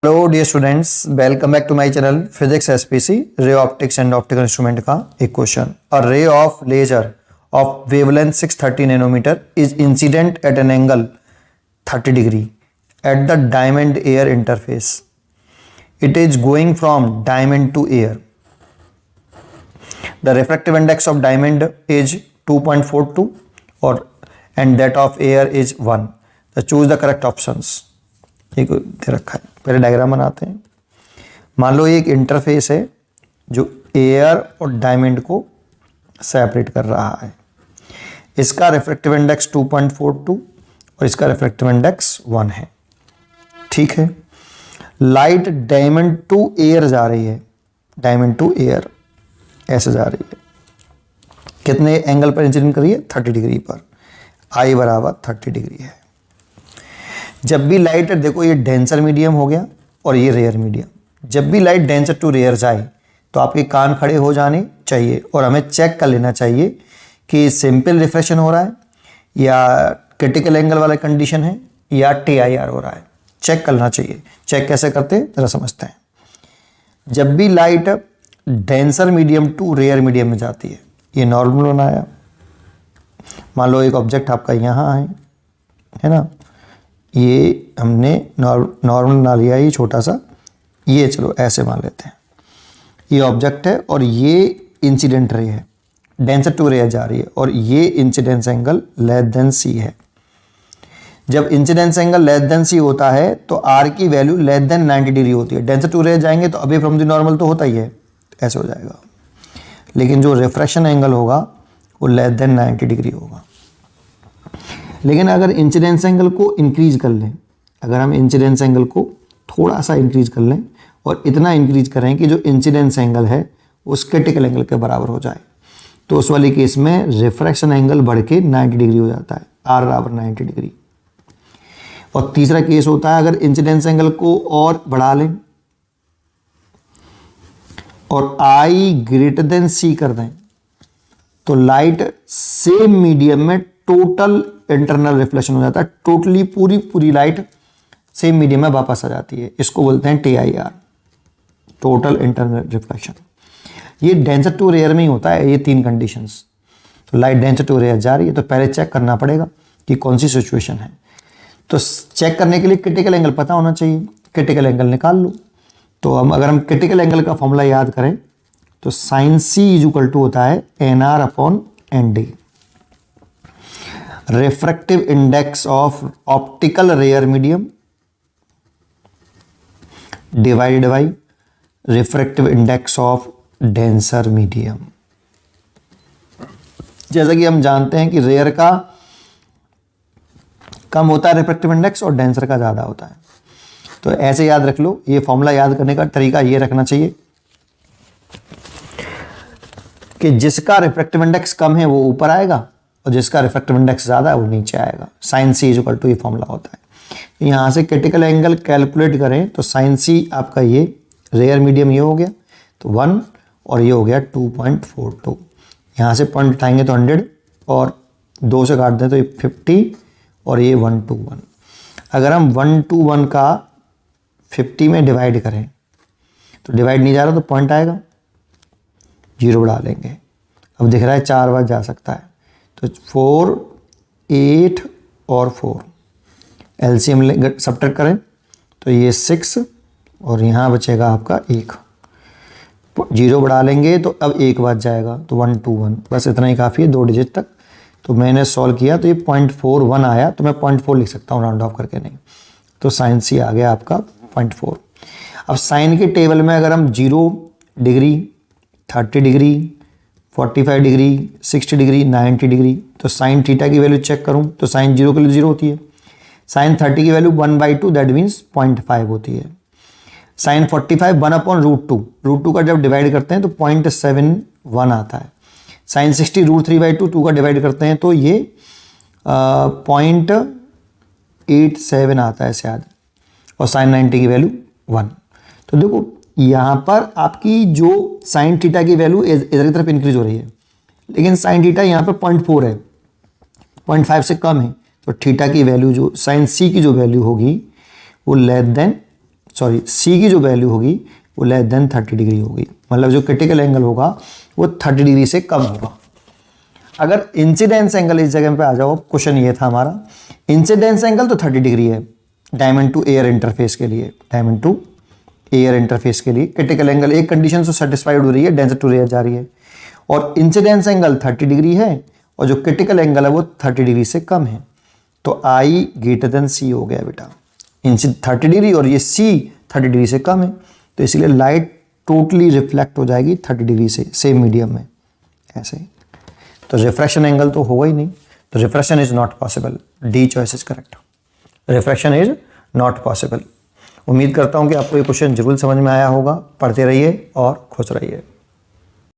Hello dear students, welcome back to my channel physics SPC ray optics and optical instrument का एक क्वेश्चन। A ray of laser of wavelength 630 nanometre is incident at an angle 30 degree at the diamond air interface. It is going from diamond to air. The refractive index of diamond is 2.42 और and that of air is 1। तो choose the correct options. एक दे रखा है, पहले diagram बनाते हैं। मान लो एक इंटरफेस है जो एयर और डायमंड को सेपरेट कर रहा है। इसका रिफ्रैक्टिव इंडेक्स 2.42 और इसका रिफ्रैक्टिव इंडेक्स 1 है। ठीक है, लाइट डायमंड टू एयर जा रही है, डायमंड टू एयर ऐसे जा रही है। कितने एंगल पर इंसिडेंट कर रही है? 30 डिग्री पर। आई बराबर 30 डिग्री है। जब भी लाइट, देखो ये डेंसर मीडियम हो गया और ये रेयर मीडियम, जब भी लाइट डेंसर टू रेयर जाए तो आपके कान खड़े हो जाने चाहिए और हमें चेक कर लेना चाहिए कि सिंपल रिफ्लेक्शन हो रहा है या क्रिटिकल एंगल वाला कंडीशन है या TIR हो रहा है। चेक करना चाहिए। चेक कैसे करते हैं जरा समझते हैं। जब भी light denser medium to rare medium में जाती है, ये नॉर्मल बनाया। मान लो एक ऑब्जेक्ट आपका यहाँ है ना, ये हमने नॉर्मल ना लिया, ये छोटा सा, ये चलो ऐसे मान लेते हैं। ये ऑब्जेक्ट है और ये इंसिडेंट रे है, डेंसर टू रेयर जा रही है और ये incidence angle less than C है। जब incidence angle less than C होता है तो R की वैल्यू लेस देन 90 डिग्री होती है। डेंसर टू रेयर जाएंगे तो अवे फ्रॉम द नॉर्मल तो होता ही है, ऐसे हो जाएगा। लेकिन जो रिफ्रैक्शन एंगल होगा वो लेस देन 90 डिग्री होगा। लेकिन अगर इंसिडेंस एंगल को इंक्रीज कर लें, अगर हम इंसिडेंस एंगल को थोड़ा सा इंक्रीज कर लें और इतना इंक्रीज करें कि जो इंसिडेंस एंगल है उस क्रिटिकल एंगल के बराबर हो जाए, तो उस वाले केस में रिफ्रैक्शन एंगल बढ़ के 90 डिग्री हो जाता है, R बराबर 90 डिग्री। और तीसरा केस होता है अगर इंसिडेंस एंगल को और बढ़ा लें और I ग्रेटर देन C कर दें तो लाइट सेम मीडियम में टोटल इंटरनल रिफ्लेक्शन हो जाता है। टोटली पूरी लाइट सेम मीडियम में वापस आ जाती है। इसको बोलते हैं TIR, टोटल इंटरनल रिफ्लेक्शन। ये डेंसर टू रेयर में ही होता है, ये तीन कंडीशंस। तो लाइट डेंसर टू रेयर जा रही है तो पहले चेक करना पड़ेगा कि कौन सी सिचुएशन है। तो चेक करने के लिए क्रिटिकल एंगल पता होना चाहिए। क्रिटिकल एंगल निकाल लो। तो अगर हम क्रिटिकल एंगल का फॉर्मूला याद करें तो sin C इक्वल टू होता है NR upon ND। Refractive index of optical rare medium divided by refractive index of denser medium. जैसा कि हम जानते हैं कि रेयर का कम होता है रिफ्रैक्टिव इंडेक्स और डेंसर का ज़्यादा होता है। तो ऐसे याद रख लो। ये फॉर्मूला याद करने का तरीका ये रखना चाहिए कि जिसका रिफ्रैक्टिव इंडेक्स कम है वो ऊपर आएगा और जिसका रिफ्रैक्टिव इंडेक्स ज़्यादा है वो नीचे आएगा। sin C इक्वल टू ये फॉर्मूला होता है। यहाँ से क्रिटिकल एंगल कैलकुलेट करें तो sin C आपका ये रेयर मीडियम ये हो गया तो 1 और ये हो गया 2.42। यहाँ से पॉइंट उठाएंगे तो 100 और 2 से काट दें तो ये 50 और ये 121। अगर हम 121 का 50 में डिवाइड करें तो डिवाइड नहीं जा रहा तो पॉइंट आएगा, 0 बढ़ा लेंगे। अब दिख रहा है 4 बार जा सकता है तो 4, 8 और 4 LCM सब्ट्रैक्ट करें तो ये 6 और यहाँ बचेगा आपका 1। 0 बढ़ा लेंगे तो अब 1 बच जाएगा तो 121। बस इतना ही काफ़ी है 2 डिजिट तक। तो मैंने सॉल्व किया तो ये 0.41 आया तो मैं 0.4 लिख सकता हूँ राउंड ऑफ करके, नहीं तो sin C आ गया आपका 0.4। अब साइन के टेबल में अगर हम 0 degree, 30 degree, 45 degree, 60 degree, 90 degree, तो साइन थीटा की वैल्यू चेक करूं तो साइन 0 के लिए 0 होती है। साइन 30 की वैल्यू 1/2 दैट मीन्स 0.5 होती है। साइन 45 1/√2, √2 का जब डिवाइड करते हैं तो 0.71 आता है। साइन 60 √3/2, 2 का डिवाइड करते हैं तो ये 0.87 आता है शायद। और साइन 90 की वैल्यू 1। तो देखो यहाँ पर आपकी जो साइन थीटा की वैल्यू इधर की तरफ इंक्रीज हो रही है, लेकिन साइन थीटा यहाँ पर 0.4 है, 0.5 से कम है। तो थीटा की वैल्यू जो साइन C की जो वैल्यू होगी वो लेस देन सॉरी सी की जो वैल्यू होगी वो लेस देन 30 डिग्री होगी, मतलब जो क्रिटिकल एंगल होगा वो 30 डिग्री से कम होगा। अगर इंसिडेंस एंगल इस जगह पे आ जाओ, क्वेश्चन ये था हमारा, इंसिडेंस एंगल तो 30 डिग्री है डायमंड टू एयर इंटरफेस के लिए, डायमंड टू एयर इंटरफेस के लिए क्रिटिकल एंगल एक कंडीशन से सेटिस्फाइड हो रही है, डेंसर टू रेयर जा रही है, और इंसिडेंस एंगल 30 डिग्री है और जो क्रिटिकल एंगल है वो 30 डिग्री से कम है, तो आई ग्रेटर देन सी हो गया बेटा। इंसिड 30 डिग्री और ये सी 30 डिग्री से कम है, तो इसलिए लाइट टोटली रिफ्लेक्ट हो जाएगी 30 डिग्री से सेम मीडियम में ऐसे ही। तो रिफ्रैक्शन एंगल तो होगा ही नहीं, तो refraction is not possible, D choice is correct, refraction is not possible. उम्मीद करता हूं कि आपको ये क्वेश्चन जरूर समझ में आया होगा। पढ़ते रहिए और खुश रहिए।